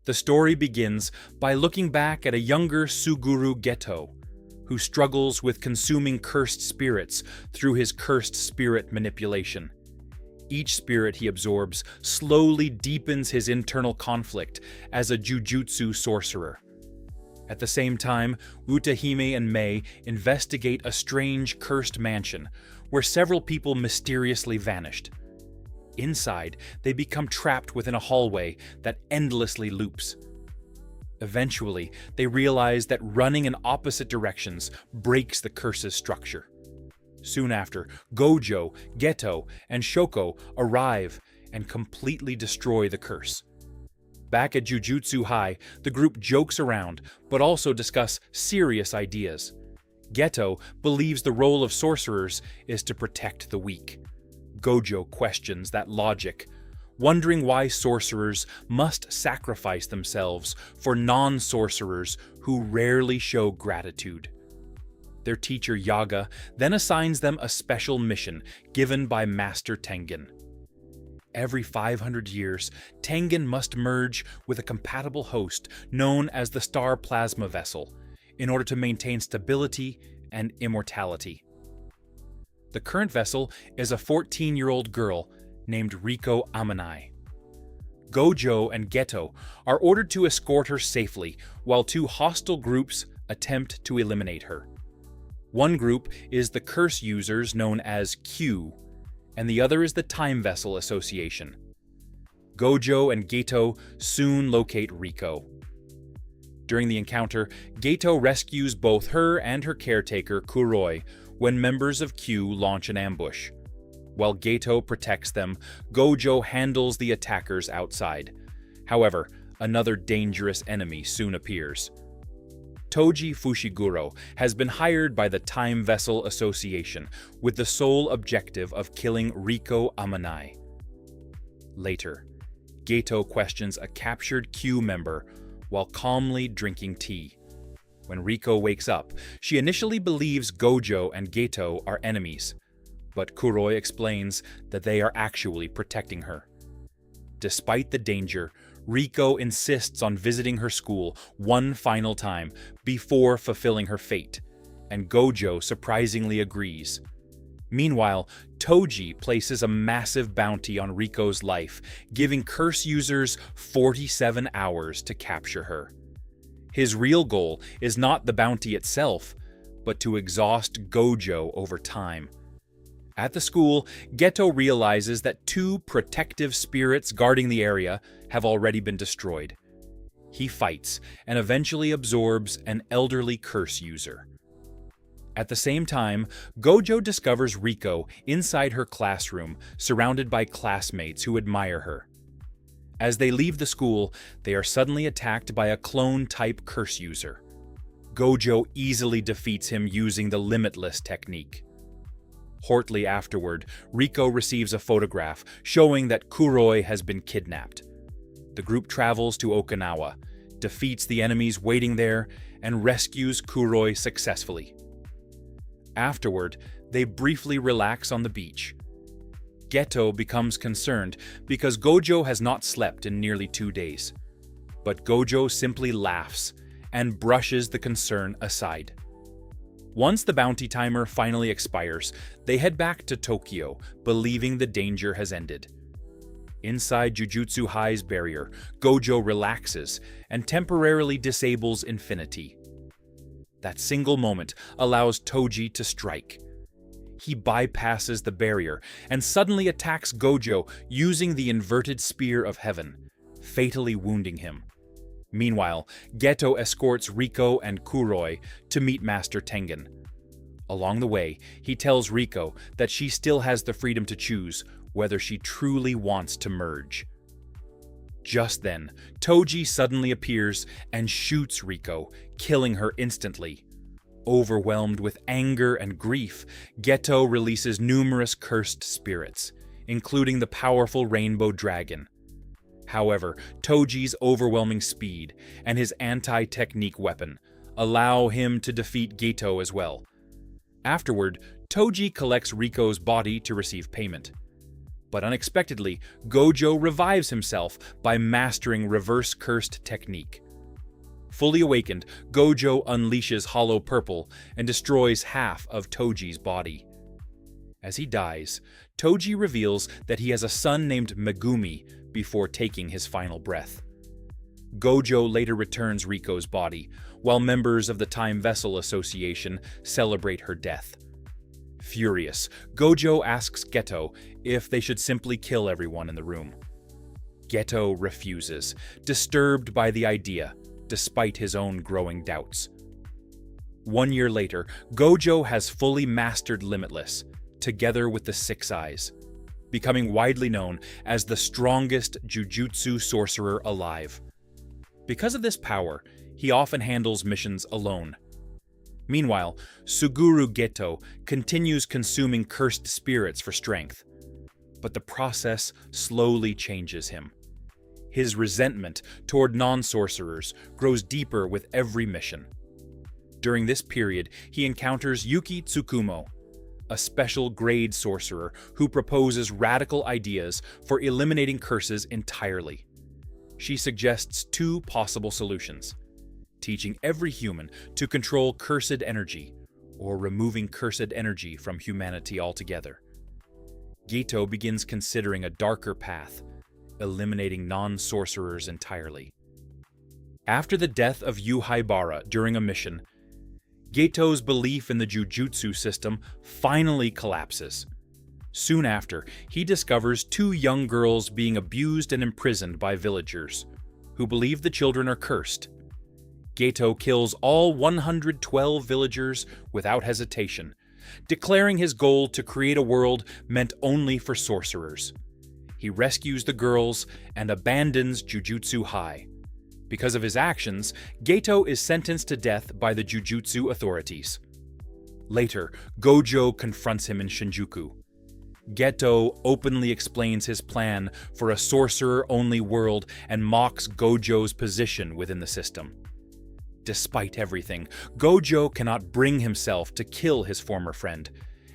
The story begins by looking back at a younger Suguru Geto, who struggles with consuming cursed spirits through his cursed spirit manipulation. Each spirit he absorbs slowly deepens his internal conflict as a jujutsu sorcerer. At the same time, Utahime and Mei investigate a strange cursed mansion where several people mysteriously vanished. Inside, they become trapped within a hallway that endlessly loops. Eventually, they realize that running in opposite directions breaks the curse's structure. Soon after, Gojo, Geto, and Shoko arrive and completely destroy the curse. Back at Jujutsu High, the group jokes around, but also discuss serious ideas. Geto believes the role of sorcerers is to protect the weak. Gojo questions that logic, wondering why sorcerers must sacrifice themselves for non-sorcerers who rarely show gratitude. Their teacher Yaga then assigns them a special mission given by Master Tengen. Every 500 years, Tengen must merge with a compatible host known as the Star Plasma Vessel in order to maintain stability and immortality. The current vessel is a 14-year-old girl named Riko Amanai. Gojo and Geto are ordered to escort her safely while two hostile groups attempt to eliminate her. One group is the curse users known as Q, and the other is the Time Vessel Association. Gojo and Geto soon locate Riko. During the encounter, Geto rescues both her and her caretaker Kuroi when members of Q launch an ambush. While Geto protects them, Gojo handles the attackers outside. However, another dangerous enemy soon appears. Toji Fushiguro has been hired by the Time Vessel Association with the sole objective of killing Riko Amanai. Later, Geto questions a captured Q member while calmly drinking tea. When Riko wakes up, she initially believes Gojo and Geto are enemies, but Kuroi explains that they are actually protecting her. Despite the danger, Riko insists on visiting her school one final time before fulfilling her fate, and Gojo surprisingly agrees. Meanwhile, Toji places a massive bounty on Riko's life, giving curse users 47 hours to capture her. His real goal is not the bounty itself, but to exhaust Gojo over time. At the school, Geto realizes that two protective spirits guarding the area have already been destroyed. He fights and eventually absorbs an elderly curse user. At the same time, Gojo discovers Riko inside her classroom, surrounded by classmates who admire her. As they leave the school, they are suddenly attacked by a clone-type curse user. Gojo easily defeats him using the Limitless technique. Shortly afterward, Riko receives a photograph showing that Kuroi has been kidnapped. The group travels to Okinawa, defeats the enemies waiting there, and rescues Kuroi successfully. Afterward, they briefly relax on the beach. Geto becomes concerned because Gojo has not slept in nearly 2 days. But Gojo simply laughs and brushes the concern aside. Once the bounty timer finally expires, they head back to Tokyo, believing the danger has ended. Inside Jujutsu High's barrier, Gojo relaxes and temporarily disables Infinity. That single moment allows Toji to strike. He bypasses the barrier and suddenly attacks Gojo using the inverted Spear of Heaven, fatally wounding him. Meanwhile, Geto escorts Riko and Kuroi to meet Master Tengen. Along the way, he tells Riko that she still has the freedom to choose whether she truly wants to merge. Just then, Toji suddenly appears and shoots Riko, killing her instantly. Overwhelmed with anger and grief, Geto releases numerous cursed spirits, including the powerful Rainbow Dragon. However, Toji's overwhelming speed and his anti-technique weapon allow him to defeat Geto as well. Afterward, Toji collects Riko's body to receive payment. But unexpectedly, Gojo revives himself by mastering reverse cursed technique. Fully awakened, Gojo unleashes Hollow Purple and destroys half of Toji's body. As he dies, Toji reveals that he has a son named Megumi before taking his final breath. Gojo later returns Riko's body, while members of the Time Vessel Association celebrate her death. Furious, Gojo asks Geto if they should simply kill everyone in the room. Geto refuses, disturbed by the idea, despite his own growing doubts. 1 year later, Gojo has fully mastered Limitless, together with the Six Eyes, becoming widely known as the strongest Jujutsu sorcerer alive. Because of this power, he often handles missions alone. Meanwhile, Suguru Geto continues consuming cursed spirits for strength, but the process slowly changes him. His resentment toward non-sorcerers grows deeper with every mission. During this period, he encounters Yuki Tsukumo, a special grade sorcerer who proposes radical ideas for eliminating curses entirely. She suggests two possible solutions: teaching every human to control cursed energy, or removing cursed energy from humanity altogether. Geto begins considering a darker path, eliminating non-sorcerers entirely. After the death of Yuhaibara during a mission, Geto's belief in the Jujutsu system finally collapses. Soon after, he discovers two young girls being abused and imprisoned by villagers, who believe the children are cursed. Geto kills all 112 villagers without hesitation, declaring his goal to create a world meant only for sorcerers. He rescues the girls and abandons Jujutsu High. Because of his actions, Geto is sentenced to death by the Jujutsu authorities. Later, Gojo confronts him in Shinjuku. Geto openly explains his plan for a sorcerer-only world and mocks Gojo's position within the system. Despite everything, Gojo cannot bring himself to kill his former friend,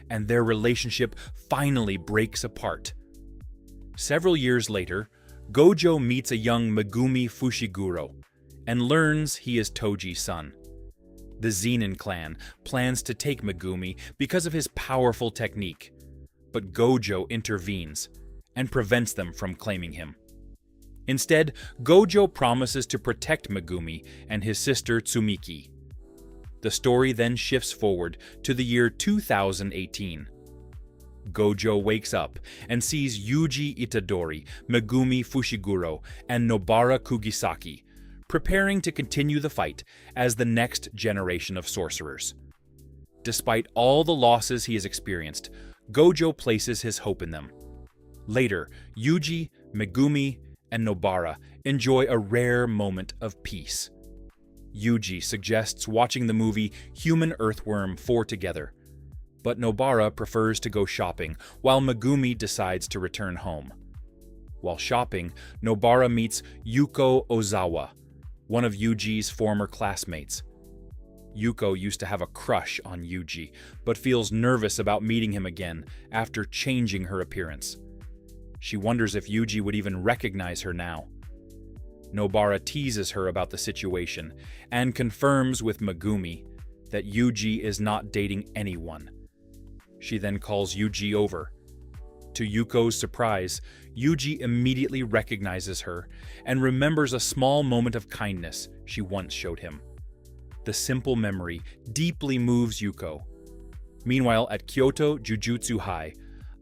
and their relationship finally breaks apart. Several years later, Gojo meets a young Megumi Fushiguro and learns he is Toji's son. The Zenin clan plans to take Megumi because of his powerful technique, but Gojo intervenes and prevents them from claiming him. Instead, Gojo promises to protect Megumi and his sister Tsumiki. The story then shifts forward to the year 2018. Gojo wakes up and sees Yuji Itadori, Megumi Fushiguro, and Nobara Kugisaki preparing to continue the fight as the next generation of sorcerers. Despite all the losses he has experienced, Gojo places his hope in them. Later, Yuji, Megumi, and Nobara enjoy a rare moment of peace. Yuji suggests watching the movie Human Earthworm 4 together, but Nobara prefers to go shopping while Megumi decides to return home. While shopping, Nobara meets Yuko Ozawa, one of Yuji's former classmates. Yuko used to have a crush on Yuji, but feels nervous about meeting him again after changing her appearance. She wonders if Yuji would even recognize her now. Nobara teases her about the situation and confirms with Megumi that Yuji is not dating anyone. She then calls Yuji over. To Yuko's surprise, Yuji immediately recognizes her and remembers a small moment of kindness she once showed him. The simple memory deeply moves Yuko. Meanwhile, at Kyoto Jujutsu High,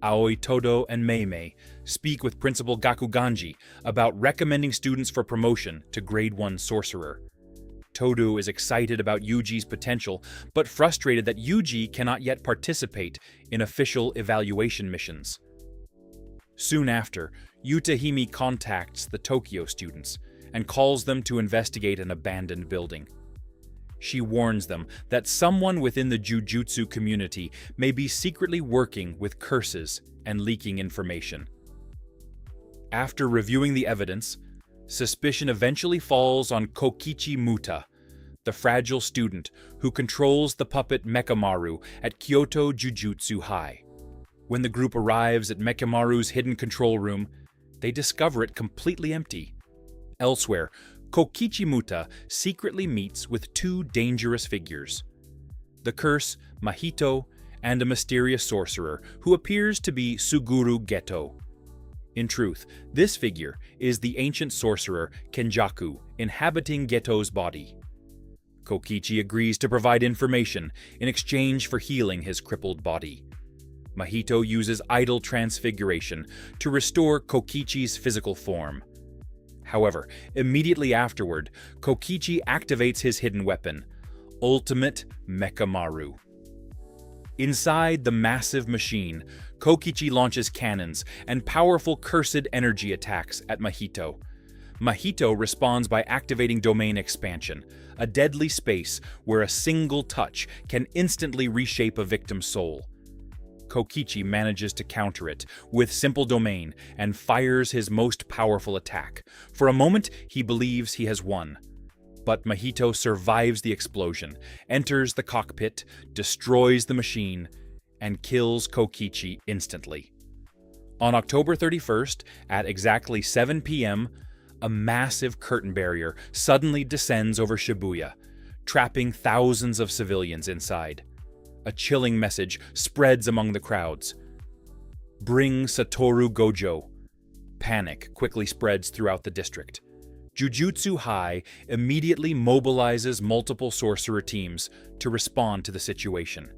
Aoi Todo and Meimei speak with Principal Gakuganji about recommending students for promotion to Grade 1 Sorcerer. Todo is excited about Yuji's potential, but frustrated that Yuji cannot yet participate in official evaluation missions. Soon after, Yutahime contacts the Tokyo students and calls them to investigate an abandoned building. She warns them that someone within the Jujutsu community may be secretly working with curses and leaking information. After reviewing the evidence, suspicion eventually falls on Kokichi Muta, the fragile student who controls the puppet Mechamaru at Kyoto Jujutsu High. When the group arrives at Mechamaru's hidden control room, they discover it completely empty. Elsewhere, Kokichi Muta secretly meets with two dangerous figures: the curse, Mahito, and a mysterious sorcerer who appears to be Suguru Geto. In truth, this figure is the ancient sorcerer Kenjaku inhabiting Geto's body. Kokichi agrees to provide information in exchange for healing his crippled body. Mahito uses idol transfiguration to restore Kokichi's physical form. However, immediately afterward, Kokichi activates his hidden weapon, Ultimate Mechamaru. Inside the massive machine, Kokichi launches cannons and powerful cursed energy attacks at Mahito. Mahito responds by activating Domain Expansion, a deadly space where a single touch can instantly reshape a victim's soul. Kokichi manages to counter it with Simple Domain and fires his most powerful attack. For a moment, he believes he has won. But Mahito survives the explosion, enters the cockpit, destroys the machine, and kills Kokichi instantly. On October 31st, at exactly 7 p.m., a massive curtain barrier suddenly descends over Shibuya, trapping thousands of civilians inside. A chilling message spreads among the crowds. Bring Satoru Gojo. Panic quickly spreads throughout the district. Jujutsu High immediately mobilizes multiple sorcerer teams to respond to the situation.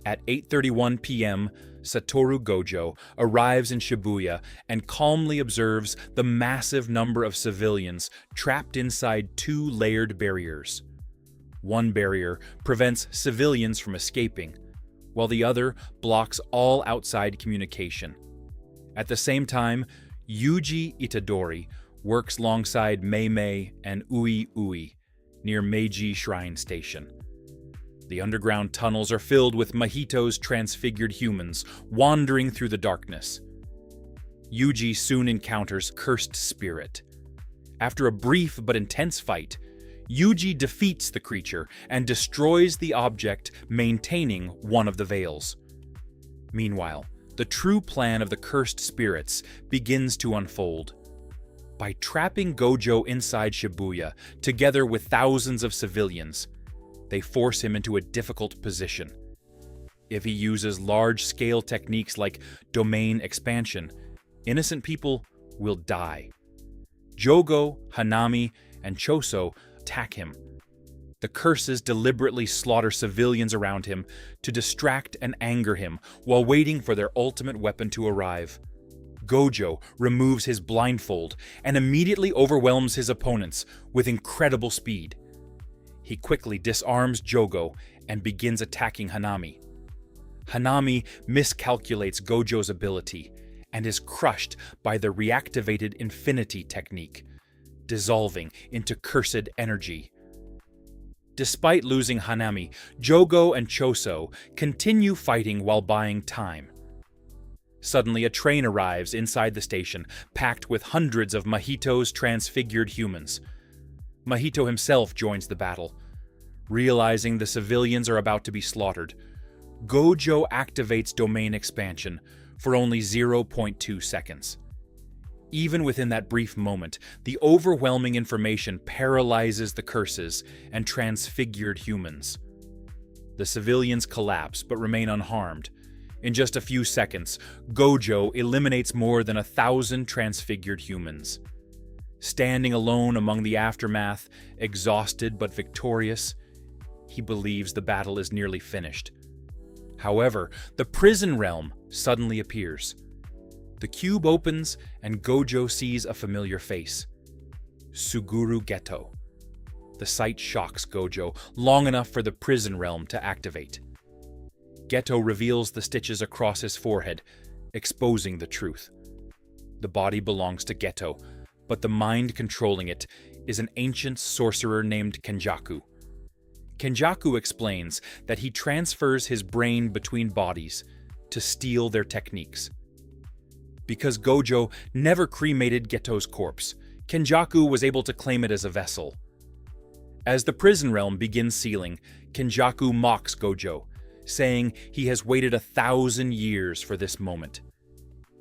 At 8:31 p.m., Satoru Gojo arrives in Shibuya and calmly observes the massive number of civilians trapped inside two layered barriers. One barrier prevents civilians from escaping, while the other blocks all outside communication. At the same time, Yuji Itadori works alongside Mei and Ui near Meiji Shrine Station. The underground tunnels are filled with Mahito's transfigured humans wandering through the darkness. Yuji soon encounters Cursed Spirit. After a brief but intense fight, Yuji defeats the creature and destroys the object maintaining one of the veils. Meanwhile, the true plan of the Cursed Spirits begins to unfold. By trapping Gojo inside Shibuya, together with thousands of civilians, they force him into a difficult position. If he uses large-scale techniques like domain expansion, innocent people will die. Jogo, Hanami, and Choso attack him. The curses deliberately slaughter civilians around him to distract and anger him while waiting for their ultimate weapon to arrive. Gojo removes his blindfold and immediately overwhelms his opponents with incredible speed. He quickly disarms Jogo and begins attacking Hanami. Hanami miscalculates Gojo's ability and is crushed by the reactivated Infinity technique, dissolving into cursed energy. Despite losing Hanami, Jogo and Choso continue fighting while buying time. Suddenly, a train arrives inside the station, packed with hundreds of Mahito's transfigured humans. Mahito himself joins the battle. Realizing the civilians are about to be slaughtered, Gojo activates domain expansion for only 0.2 seconds. Even within that brief moment, the overwhelming information paralyzes the curses and transfigured humans. The civilians collapse but remain unharmed. In just a few seconds, Gojo eliminates more than 1,000 transfigured humans. Standing alone among the aftermath, exhausted but victorious, he believes the battle is nearly finished. However, the prison realm suddenly appears. The cube opens and Gojo sees a familiar face. Suguru Geto. The sight shocks Gojo long enough for the prison realm to activate. Geto reveals the stitches across his forehead, exposing the truth. The body belongs to Geto, but the mind controlling it is an ancient sorcerer named Kenjaku. Kenjaku explains that he transfers his brain between bodies to steal their techniques. Because Gojo never cremated Geto's corpse, Kenjaku was able to claim it as a vessel. As the prison realm begins sealing, Kenjaku mocks Gojo, saying he has waited 1,000 years for this moment.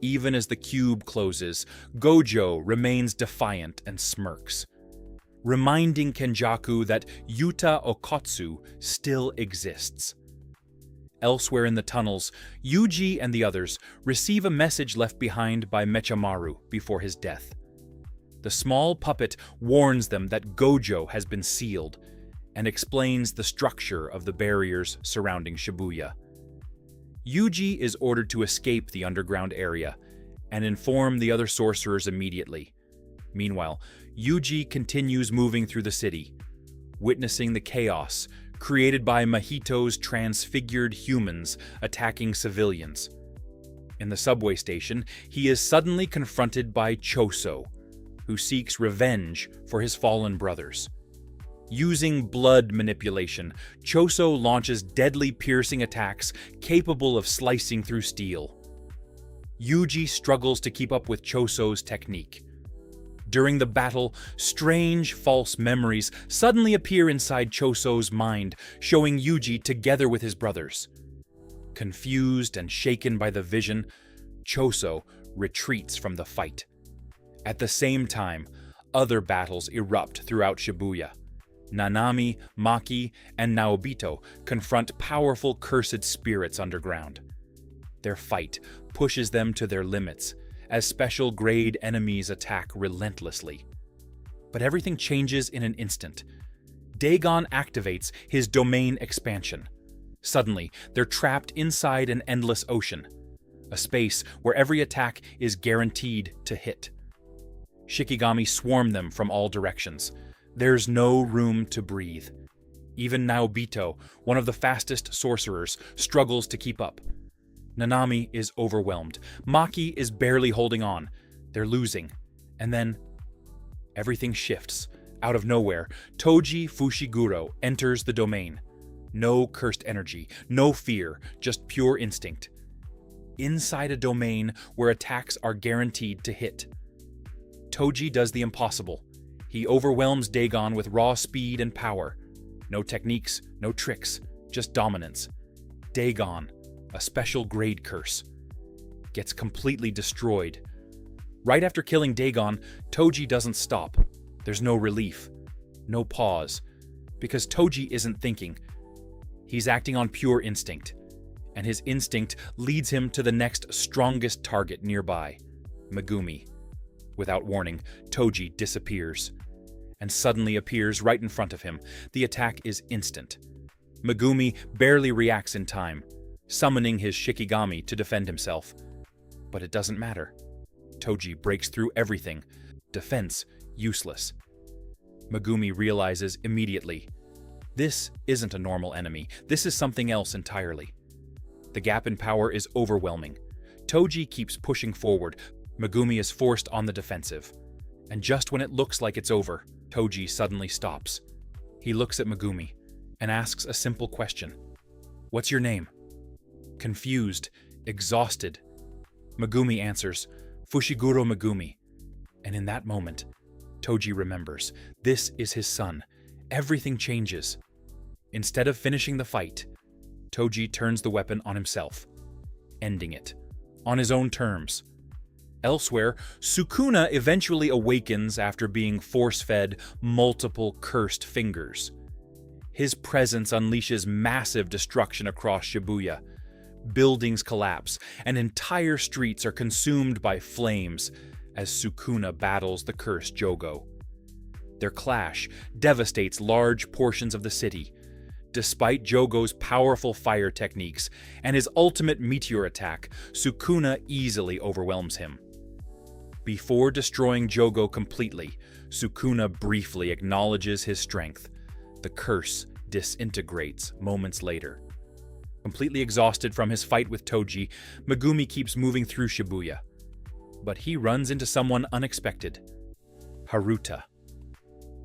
Even as the cube closes, Gojo remains defiant and smirks, reminding Kenjaku that Yuta Okotsu still exists. Elsewhere in the tunnels, Yuji and the others receive a message left behind by Mechamaru before his death. The small puppet warns them that Gojo has been sealed and explains the structure of the barriers surrounding Shibuya. Yuji is ordered to escape the underground area and inform the other sorcerers immediately. Meanwhile, Yuji continues moving through the city, witnessing the chaos created by Mahito's transfigured humans attacking civilians. In the subway station, he is suddenly confronted by Choso, who seeks revenge for his fallen brothers. Using blood manipulation, Choso launches deadly piercing attacks capable of slicing through steel. Yuji struggles to keep up with Choso's technique. During the battle, strange false memories suddenly appear inside Choso's mind, showing Yuji together with his brothers. Confused and shaken by the vision, Choso retreats from the fight. At the same time, other battles erupt throughout Shibuya. Nanami, Maki, and Naobito confront powerful cursed spirits underground. Their fight pushes them to their limits, as special-grade enemies attack relentlessly. But everything changes in an instant. Dagon activates his domain expansion. Suddenly, they're trapped inside an endless ocean, a space where every attack is guaranteed to hit. Shikigami swarm them from all directions. There's no room to breathe. Even Naobito, one of the fastest sorcerers, struggles to keep up. Nanami is overwhelmed. Maki is barely holding on. They're losing. And then, everything shifts. Out of nowhere, Toji Fushiguro enters the domain. No cursed energy, no fear, just pure instinct. Inside a domain where attacks are guaranteed to hit. Toji does the impossible. He overwhelms Dagon with raw speed and power. No techniques, no tricks, just dominance. Dagon, a special grade curse, gets completely destroyed. Right after killing Dagon, Toji doesn't stop. There's no relief, no pause, because Toji isn't thinking. He's acting on pure instinct, and his instinct leads him to the next strongest target nearby, Megumi. Without warning, Toji disappears, and suddenly appears right in front of him. The attack is instant. Megumi barely reacts in time, summoning his Shikigami to defend himself. But it doesn't matter. Toji breaks through everything. Defense useless. Megumi realizes immediately, this isn't a normal enemy. This is something else entirely. The gap in power is overwhelming. Toji keeps pushing forward. Megumi is forced on the defensive. And just when it looks like it's over, Toji suddenly stops. He looks at Megumi and asks a simple question. What's your name? Confused, exhausted, Megumi answers, Fushiguro Megumi. And in that moment, Toji remembers, this is his son. Everything changes. Instead of finishing the fight, Toji turns the weapon on himself, ending it, on his own terms. Elsewhere, Sukuna eventually awakens after being force-fed multiple cursed fingers. His presence unleashes massive destruction across Shibuya. Buildings collapse, and entire streets are consumed by flames as Sukuna battles the cursed Jogo. Their clash devastates large portions of the city. Despite Jogo's powerful fire techniques and his ultimate meteor attack, Sukuna easily overwhelms him. Before destroying Jogo completely, Sukuna briefly acknowledges his strength. The curse disintegrates moments later. Completely exhausted from his fight with Toji, Megumi keeps moving through Shibuya. But he runs into someone unexpected. Haruta.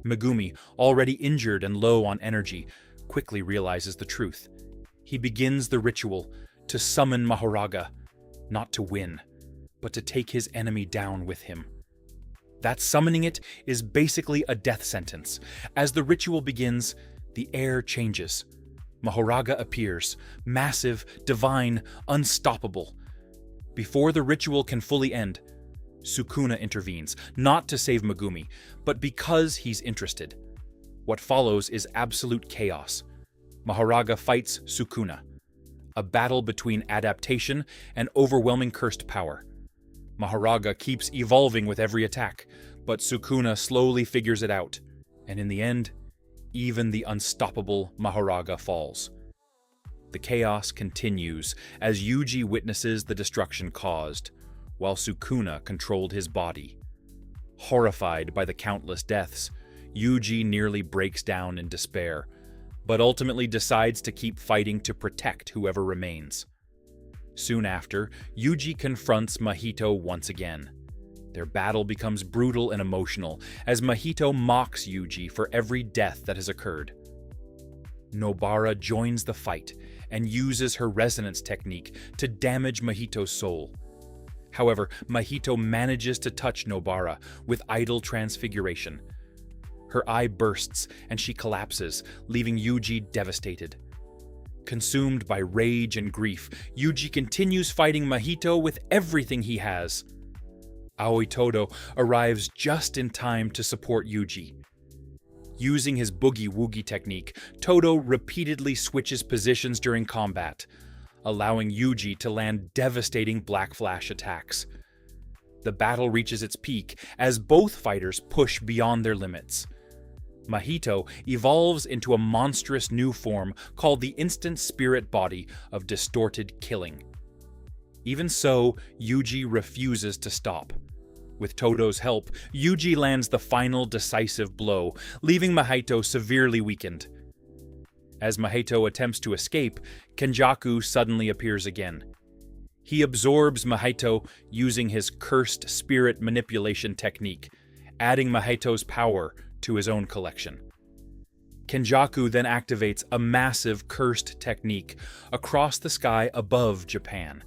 Megumi, already injured and low on energy, quickly realizes the truth. He begins the ritual to summon Mahoraga, not to win, but to take his enemy down with him. That summoning it is basically a death sentence. As the ritual begins, the air changes. Mahoraga appears, massive, divine, unstoppable. Before the ritual can fully end, Sukuna intervenes, not to save Megumi, but because he's interested. What follows is absolute chaos. Mahoraga fights Sukuna, a battle between adaptation and overwhelming cursed power. Mahoraga keeps evolving with every attack, but Sukuna slowly figures it out, and in the end, even the unstoppable Mahoraga falls. The chaos continues as Yuji witnesses the destruction caused, while Sukuna controlled his body. Horrified by the countless deaths, Yuji nearly breaks down in despair, but ultimately decides to keep fighting to protect whoever remains. Soon after, Yuji confronts Mahito once again. Their battle becomes brutal and emotional as Mahito mocks Yuji for every death that has occurred. Nobara joins the fight and uses her resonance technique to damage Mahito's soul. However, Mahito manages to touch Nobara with idle transfiguration. Her eye bursts and she collapses, leaving Yuji devastated. Consumed by rage and grief, Yuji continues fighting Mahito with everything he has. Aoi Todo arrives just in time to support Yuji. Using his boogie-woogie technique, Todo repeatedly switches positions during combat, allowing Yuji to land devastating Black Flash attacks. The battle reaches its peak as both fighters push beyond their limits. Mahito evolves into a monstrous new form called the Instant Spirit Body of Distorted Killing. Even so, Yuji refuses to stop. With Todo's help, Yuji lands the final decisive blow, leaving Mahito severely weakened. As Mahito attempts to escape, Kenjaku suddenly appears again. He absorbs Mahito using his cursed spirit manipulation technique, adding Mahito's power to his own collection. Kenjaku then activates a massive cursed technique across the sky above Japan.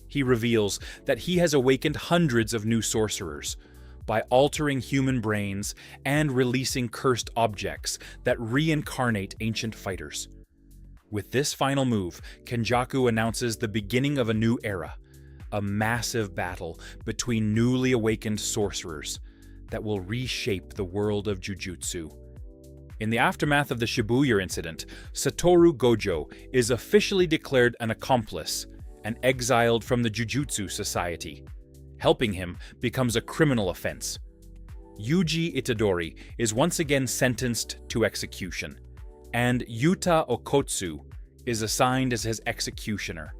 He reveals that he has awakened hundreds of new sorcerers by altering human brains and releasing cursed objects that reincarnate ancient fighters. With this final move, Kenjaku announces the beginning of a new era, a massive battle between newly awakened sorcerers that will reshape the world of Jujutsu. In the aftermath of the Shibuya Incident, Satoru Gojo is officially declared an accomplice and exiled from the Jujutsu Society. Helping him becomes a criminal offense. Yuji Itadori is once again sentenced to execution, and Yuta Okotsu is assigned as his executioner.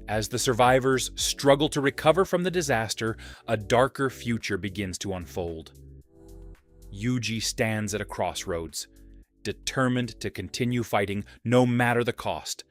As the survivors struggle to recover from the disaster, a darker future begins to unfold. Yuji stands at a crossroads, determined to continue fighting no matter the cost,